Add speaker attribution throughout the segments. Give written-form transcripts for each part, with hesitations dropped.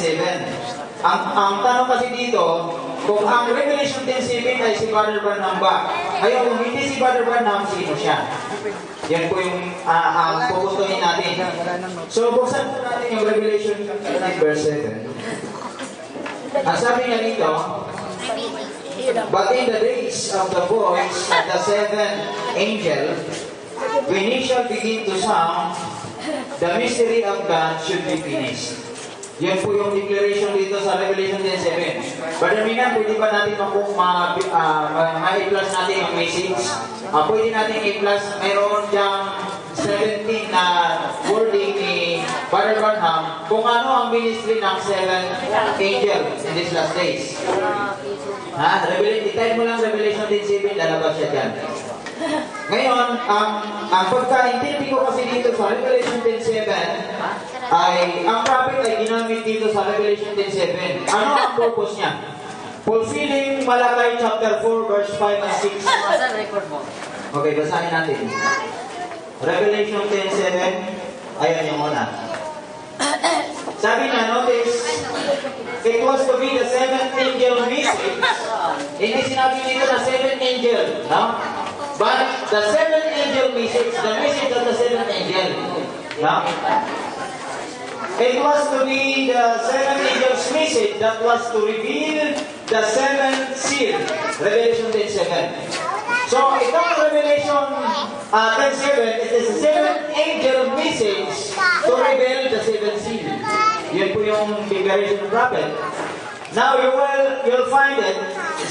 Speaker 1: 10:7. Ang tanong kasi dito, kung ang Revelation 10:7 ay si Brother Branham ba? Ngayon, kung hindi si Brother Branham, sino siya? Yan po yung ang pupuntuhin natin. So, buksan po natin yung Revelation 15 verse 7. Ang sabi niya dito, but in the days of the voice of the seventh angel, when he shall begin to sound, the mystery of God should be finished. Yan po yung declaration dito sa Revelation 10:7. Brother Mina, pwede ba natin ma-i-plus natin yung message? Pwede natin i-plus, mayroon diyang 17 na wording ni Brother Branham kung ano ang ministry ng seventh angel in these last days. I-type mo lang Revelation 10:7, lalabas siya dyan. Ngayon, ang pagkaintindi ko kasi dito sa Revelation 10:7 ay, ang prophet ay ginamit dito sa Revelation 10:7. Ano ang purpose niya? Fulfilling Malachi chapter 4 verse 5 and 6. Okay, basahin natin. Revelation 10:7, ayan yung una. Sabi niya, notice, it was to be the seventh angel message. Hindi sinabi dito na seventh angel, no? But the seventh angel message, the message of the seventh angel, no? It was to be the seventh angel's message that was to reveal the seventh seal. Revelation 10:7. So, itong Revelation 10:7, it is the seventh angel message to reveal the seventh seal. Yan po yung declaration of prophet. Now, you'll find it.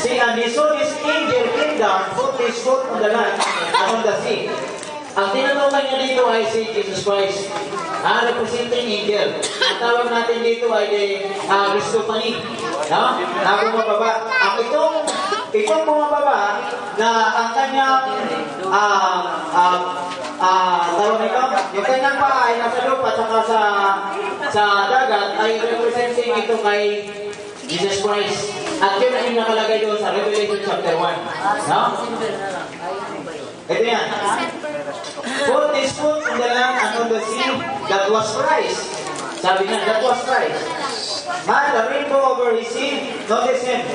Speaker 1: See, and he saw this angel came down, put his foot on the land and on the sea. Ang tinutukan niya dito ay si Jesus Christ. Representing angel. Ang tawag natin dito ay Christophany. No? Na bumababa. Itong bumababa na ang kanyang tawag nito, yung kanyang paa ay nasa lupa at saka sa dagat ay representing ito kay Jesus Christ. At yun ay nakalagay doon sa Revelation chapter 1. No? Ito yan. Put his foot on the land and on the sea, that was Christ. Sabi niya, that was Christ. Man, the rainbow over his sea, notice him.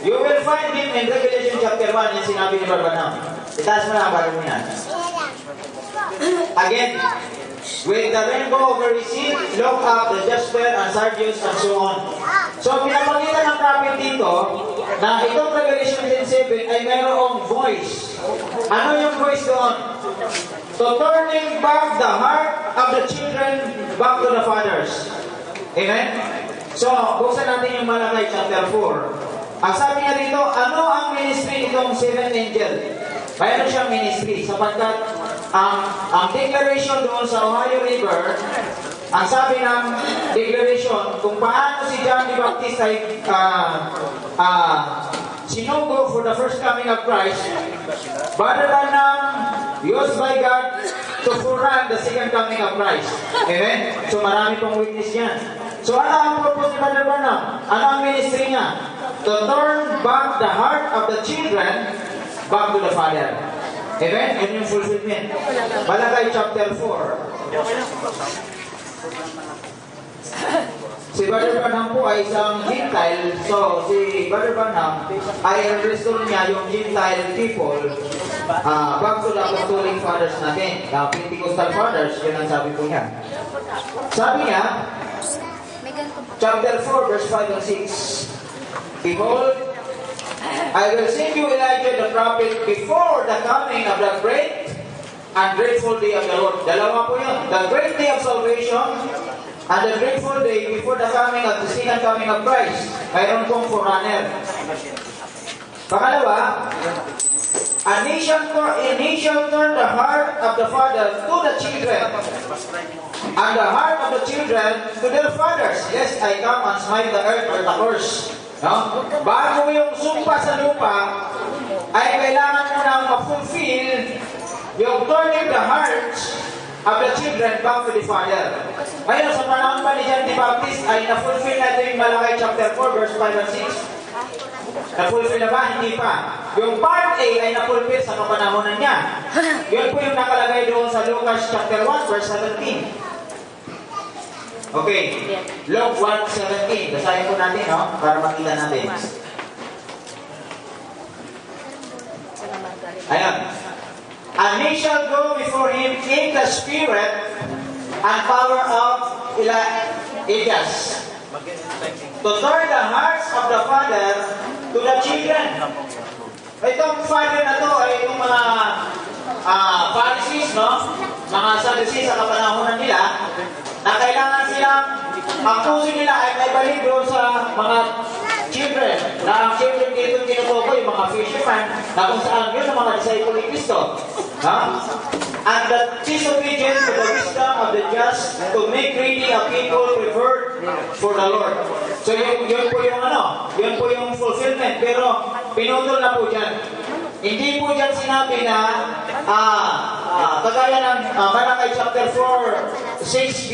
Speaker 1: You will find him in Revelation chapter 1, yung sinabi ni Barbanam. Itaas mo na ang bago mo yan. Again, with the rainbow over his sea, look up the jasper and sardius and so on. So, pinapakita ng prophet dito na itong Revelation 10:7 ay mayroong voice. Ano yung voice doon? So, turning back the heart of the children back to the fathers. Amen? So, buksan natin yung Malachi chapter 4. Ang sabi nga dito, ano ang ministry nitong seventh angel? Mayroon siyang ministry sapagkat ang declaration doon sa Ohio River, ang sabi ng declaration kung paano si John the Baptist ay sinugo for the first coming of Christ, Brother Branham used by God to forerun the second coming of Christ. Amen? So marami pong witness yan. So ano ang purpose ni Brother Branham? Ano ang ministry niya? To turn back the heart of the children back to the Father. Amen? Yun yung fulfillment. Malachi chapter 4. Si Brother Branham po ay isang Gentile. So, si Brother Branham ay restore niya yung Gentile people back to the apostolic fathers natin. The Pentecostal fathers, yun ang sabi po niya. Sabi niya, chapter 4, verse 5 and 6. Behold, I will send you Elijah the prophet before the coming of the great and grateful day of the Lord. Dalawa po yun. The great day of salvation and the grateful day before the coming of the second coming of Christ. Mayroon pong forerunner. Pangalawa, a nation turn the heart of the father to the children, and the heart of the children to their fathers. Yes, I come and smite the earth with a curse. No? Bago yung sumpa sa lupa, ay kailangan mo nang ma-fulfill yung turning the hearts of the children back to the Father. Ngayon, sa panahon pa ni John the Baptist, ay na-fulfill natin yung Malachi chapter 4, verse 5 and 6. Na-fulfill na ba? Hindi pa. Yung part A ay na-fulfill sa kapanahonan niya. Yun po yung nakalagay doon sa Lucas chapter 1, verse 17. Okay. Luke 1:17. Basahin po natin, no? Para makita natin. Ayan. And he shall go before him in the spirit and power of Elias, to turn the hearts of the father to the children. Itong father na to ay itong mga Pharisees, no? Mga Sadducees sa kapanahonan nila, na kailangan silang, ang puso nila ay may balik doon sa mga children. Na ang children dito tinutukoy, yung mga fishermen, na kung saan yun ang mga disciple ni Cristo. And the disobedience to the wisdom of the just to make greedy a people preferred for the Lord. So yun po yung yun po yung fulfillment. Pero pinutol na po dyan. Hindi po dyan sinabi na kagaya ng Malakay chapter 4, 6b,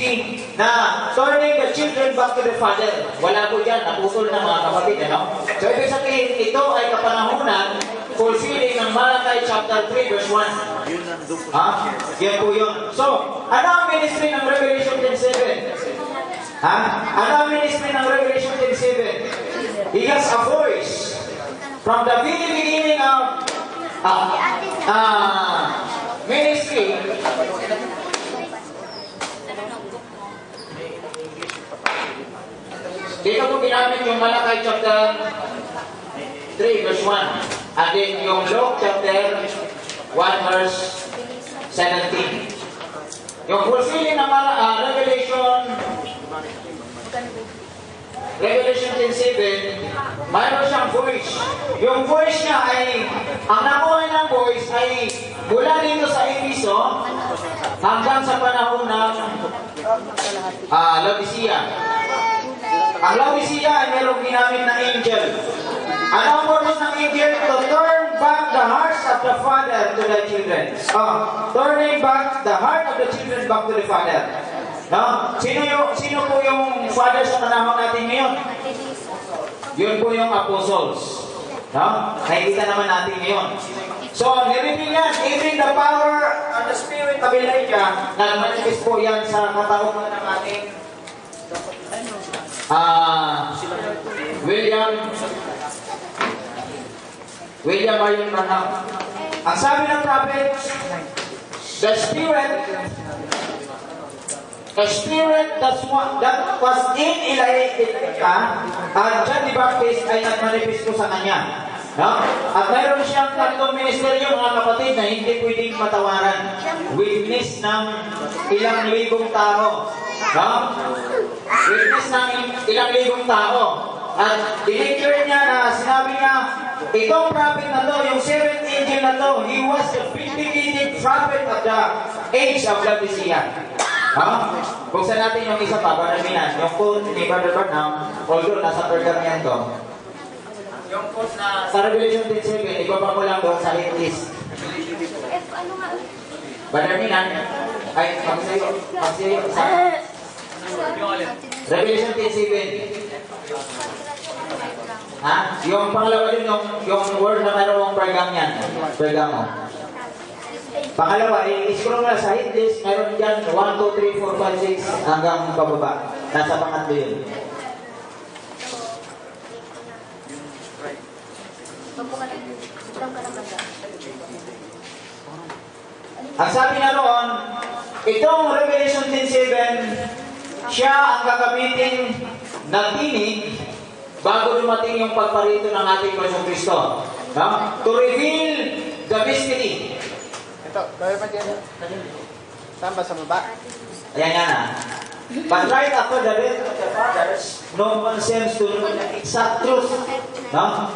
Speaker 1: na turning the children back to the father. Wala po dyan, naputol na mga kapatid. So ibig sabihin, ito ay kapanahunan fulfilling ng Malakay chapter 3 verse 1. Yan po yun. So, ano ang ministry ng Revelation 10:7? Ano ang ministry ng Revelation 10:7? He has a voice. From the very beginning of ministry, dito po ginamit yung Malakay chapter 3 verse 1. And then yung Luke chapter 1 verse 17. Yung fulfilling ng Revelation 10:7, mayroon siyang voice. Yung voice niya ay, ang nakuha ng voice ay mula dito sa Efeso hanggang sa panahon ng Laodicea. Ang Laodicea ay mayroong ginamit na angel. Ano ang purpose ng angel? To turn back the hearts of the father to the children. Turning back the heart of the children back to the father. No? Sino po yung father sa panahon natin ngayon? Yun po yung apostles. No? Nakikita naman natin ngayon. So, nireview yan. Even the power and the spirit of Elijah, nag-manifest po yan sa katauhan ng ating William Marion Branham. Ang sabi ng prophet, the spirit that was in Elijah at John the Baptist ay nag-manifest po sa kanya. No? At mayroon siyang tatlong ministeryo, mga kapatid, na hindi pwedeng matawaran. Witness ng ilang libong tao. No? Witness ng ilang libong tao. At dineclare niya na sinabi niya, itong prophet na to, yung seventh angel na to, he was the vindicated prophet of the age of Laodicea. Buksan natin yung isa pa, Baraminan. Yung quote ni Brother Branham, although nasa pergamian to. Yung quote na sa Revelation 10:7, ibaba ko lang doon sa hit list. Baraminan, ay, pagsayo, sa Revelation 10:7. Yung pangalawa din, yung word na mayroong pergamian. Pergamo. Pangalawa, i-scroll na sa hit list, meron dyan 1, 2, 3, 4, 5, 6 hanggang pababa. Nasa pangatlo yun. Ang sabi na roon, itong Revelation 10:7, siya ang gagamitin ng tinig bago dumating yung pagparito ng ating Panginoong Kristo. To reveal the mystery.
Speaker 2: Ito, bayo pa dyan. Saan ba? Sa baba?
Speaker 1: Ayan yan But right after the death of the fathers, no one seems to know the exact truth. No?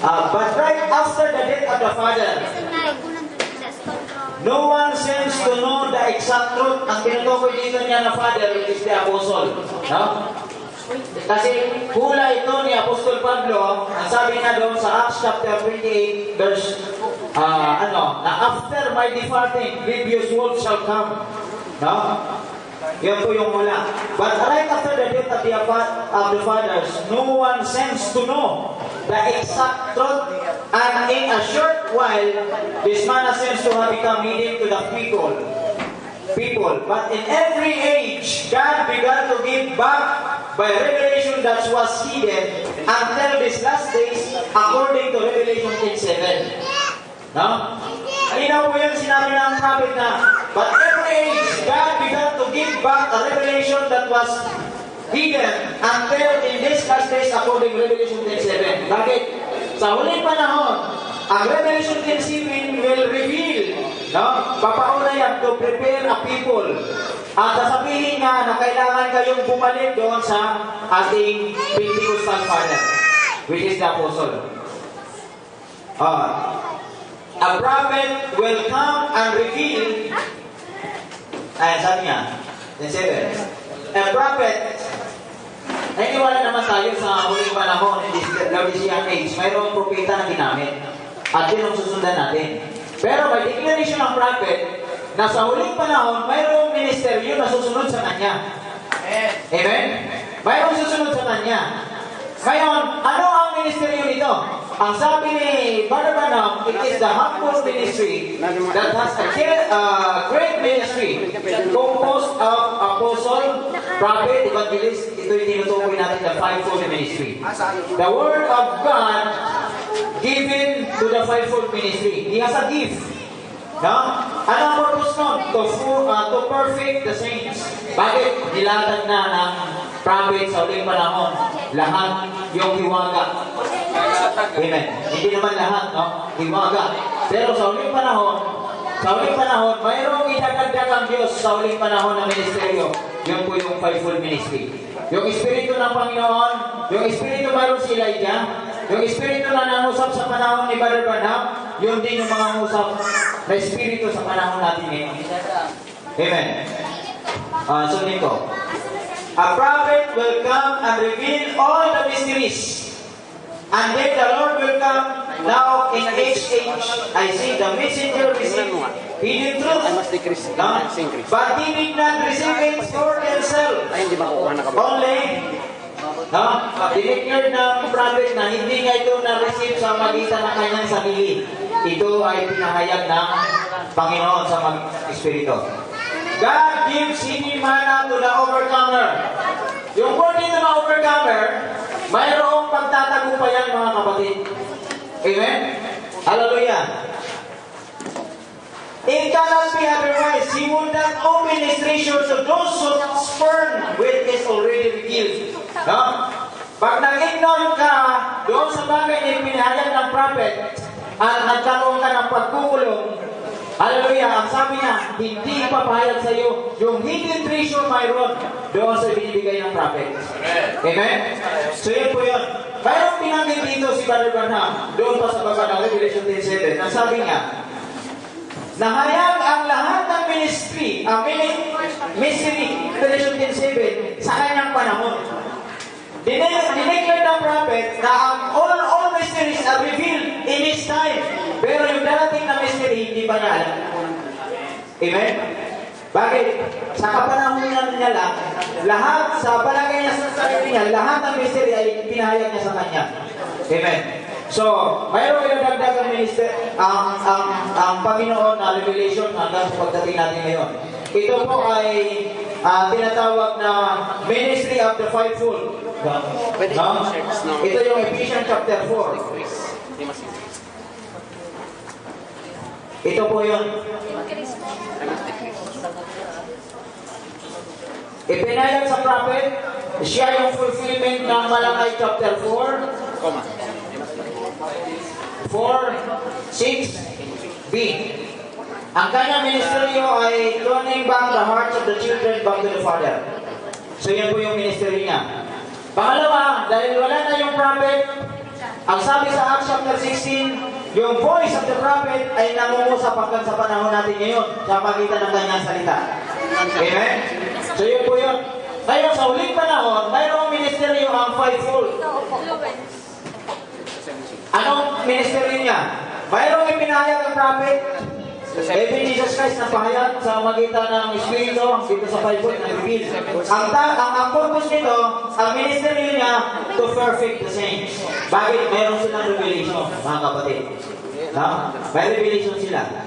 Speaker 1: But right after the death of the father, no one seems to know the exact truth. Ang tinutukoy dito niya na father is the apostle. No? Kasi hula ito ni Apostol Pablo, ang sabi na doon sa Acts chapter 28 verse na after my departing, grievous wolves shall come. No? Yan po yung hula. But right after the death of the fathers, no one seems to know the exact truth. And in a short while, this man seems to have become hidden to the people. people. But in every age, God began to give back by revelation that was hidden until these last days, according to Revelation 10:7. No? Alinaw po yun, sinabi ng prophet na, but every age, God began to give back a revelation that was hidden until in these last days, according to Revelation 10:7. Bakit? Sa huling panahon, ang Revelation 10:7 will reveal, no? Papauna yan to prepare a people. At sasabihin nga na kailangan kayong bumalik doon sa ating Pentecostal father, which is the apostle. A prophet will come and reveal, sabi niya, 10:7, a prophet, naniniwala naman tayo sa huling panahon, in this Laodicean age, mayroong propeta na ginamit. At yun ang susundan natin. Pero may declaration ng prophet na sa huling panahon, mayroong ministeryo na susunod sa kanya. Amen? Mayroong susunod sa kanya. Ngayon, ano ang ministeryo nito? Ang sabi ni Brother Branham, it is the humble ministry that has a great ministry composed of apostle, prophet, evangelist. Ito yung tinutukoy natin the fivefold ministry. The word of God given to the fivefold ministry. He has a gift. No? Ano ang purpose nun? To perfect the saints. Bakit? Nilatag na ng prophet sa uling panahon. Lahat yung hiwaga. Amen. Hindi naman lahat, no? Hiwaga. Pero sa uling panahon, mayroong idagdag ang Diyos sa uling panahon ng ministeryo. Yun po yung fivefold ministry. Yung Espiritu ng Panginoon, yung Espiritu mayroon si Elijah, yung Espiritu na nangusap sa panahon ni Brother Branham, yun din yung mga ngusap na Espiritu sa panahon natin ngayon. Amen. Sundin ko. A prophet will come and reveal all the mysteries. And then the Lord will come now in each age. I see the messenger receive hidden truth. But he did not receive it for himself. Only dineclared ng prophet na hindi niya ito na-receive sa magitan ng kanyang sarili. Ito ay pinahayag ng Panginoon sa Espiritu. God gives hidden manna to the overcomer. Yung word dito na overcomer, mayroong pagtatagumpayan mga kapatid. Amen? Hallelujah. It cannot be otherwise. He would not open his treasure to those who spurn with is already revealed. No? Pag nag-ignore ka doon sa bagay na pinahayag ng prophet at nagkaroon ka ng pagkukulong, hallelujah, ang sabi niya, hindi papahayag sa iyo yung hidden treasure mayroon doon sa binibigay ng prophet. Amen? So yun po yun. Mayroong pinanggit dito si Brother Branham doon pa sa baba ng Revelation 10:7. Ang sabi niya, nahayag ang lahat ng ministry, mystery, Revelation 10:7, sa kanyang panahon. Dineclare ng prophet na ang all mysteries are revealed in his time. Pero yung darating na mystery, hindi pa niya alam. Amen? Bakit? Sa kapanahonan niya lang, lahat, sa palagay niya sa sarili niya, lahat ng mystery ay pinahayag niya sa kanya. Amen? So, mayroong pinadagdag ang Panginoon na revelation hanggang sa pagdating natin ngayon. Ito po ay tinatawag na Ministry of the Fivefold. Ito yung Ephesians chapter 4. Ito po yun. Ipinayag sa prophet, siya yung fulfillment ng Malakay chapter 4. 4:6b. Ang kanyang ministeryo ay turning back the hearts of the children back to the Father. So yan po yung ministeryo niya. Pangalawa, dahil wala na yung prophet, ang sabi sa Acts chapter 16, yung voice of the prophet ay nangungusap hanggang sa panahon natin ngayon sa pagitan ng kanyang salita. Amen? So yun po yun. Ngayon sa huling panahon, mayroong ministeryo ang fivefold. Anong ministeryo niya? Mayroong ipinahayag ang prophet, even Jesus Christ na pahayag sa magitan ng Espiritu dito sa fivefold na reveal. Ang purpose nito, ang ministeryo niya to perfect the saints. Bakit? Mayroon silang revelation, mga kapatid. No? May revelation sila.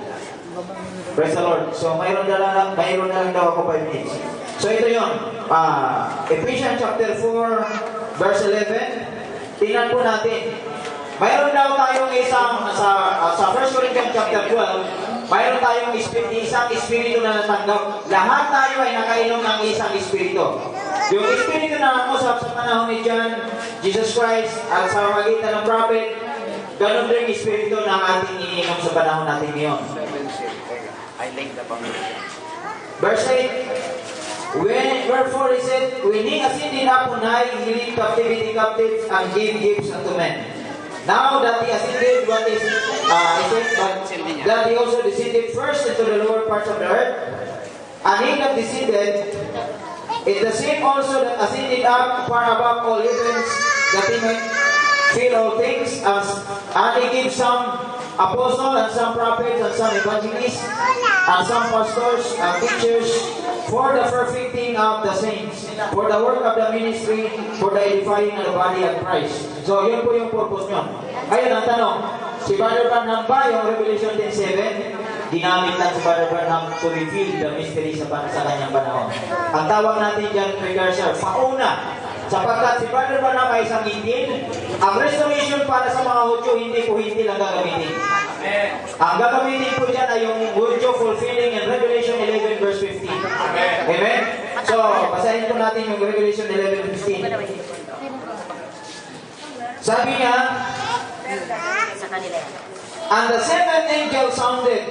Speaker 1: Praise the Lord. So, mayroon na lang daw ako 5 minutes. So, ito yun. Ephesians chapter 4, verse 11. Tingnan po natin. Mayroon daw tayong isang, sa 1 Corinthians chapter 12, mayroon tayong isang espiritu na natanggap. Lahat tayo ay nakainom ng isang espiritu. Yung espiritu na nakusap sa panahon ni John, Jesus Christ, at sa magitan ng prophet, ganun din espiritu na ating iniinom sa panahon natin ngayon.
Speaker 2: I like the pamilya.
Speaker 1: Verse 8, wherefore he said, when he ascended up on high, he lead captivity captives and gave gifts unto men. Now that he ascended, what is but that he also descended first into the lower parts of the earth, and he that descended is the same also that ascended up far above all heavens, that he might fill all things, and he gave some apostles, and some prophets, and some evangelists, and some pastors, and teachers, for the perfecting of the saints, for the work of the ministry, for the edifying of the body of Christ. So, yun po yung purpose nyo. Ngayon, ang tanong, si Brother Branham ba yung Revelation 10:7? Ginamit lang si Brother Branham to reveal the mystery sa kanyang panahon. Ang tawag natin dyan, precursor, pauna. Sapagkat si Brother Branham ay isang hintil, ang restoration para sa mga Hudyo, hindi po hintil ang gagamitin. Ang gagamitin po dyan ay yung Hudyo fulfilling in Revelation 11 verse 15. Amen? So, basahin po natin yung Revelation 11:15. Sabi niya, and the seventh angel sounded,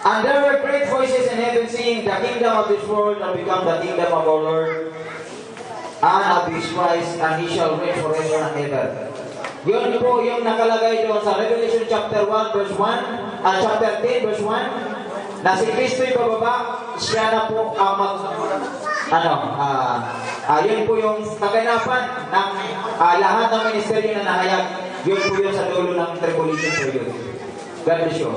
Speaker 1: and there were great voices in heaven saying, the kingdom of this world shall become the kingdom of our Lord and of His Christ, and He shall reign forever and ever. Yun po yung nakalagay doon sa Revelation chapter 1 verse 1 at chapter 10 verse 1 na si Kristo'y bababa, siya na po ang yun po yung kaganapan ng lahat ng ministeryo na nahayag. Yun po yun sa dulo ng tribulation period. God bless you.